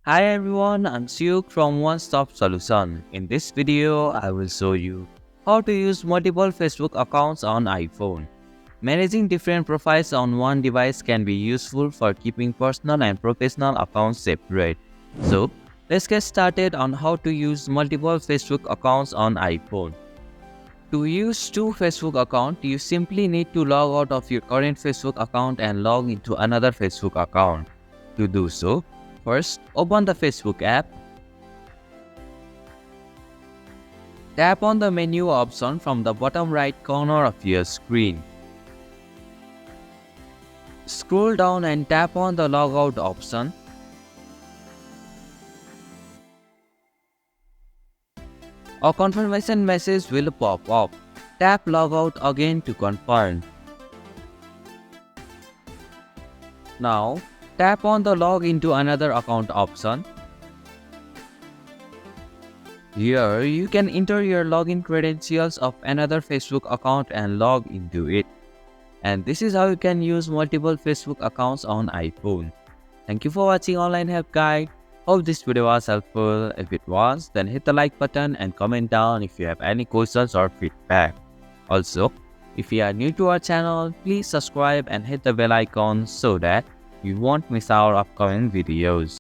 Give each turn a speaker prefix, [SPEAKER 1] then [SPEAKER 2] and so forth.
[SPEAKER 1] Hi everyone, I'm Suk from One Stop Solution. In this video, I will show you how to use multiple Facebook accounts on iPhone. Managing different profiles on one device can be useful for keeping personal and professional accounts separate. So, let's get started on how to use multiple Facebook accounts on iPhone. To use two Facebook accounts, you simply need to log out of your current Facebook account and log into another Facebook account. To do so, first open the Facebook app, tap on the menu option from the bottom right corner of your screen. Scroll down and tap on the logout option. A confirmation message will pop up. Tap logout again to confirm. Now, tap on the log into another account option. Here, you can enter your login credentials of another Facebook account and log into it. And this is how you can use multiple Facebook accounts on iPhone. Thank you for watching Online Help Guide. Hope this video was helpful. If it was, then hit the like button and comment down if you have any questions or feedback. Also, if you are new to our channel, please subscribe and hit the bell icon so that you won't miss our upcoming videos.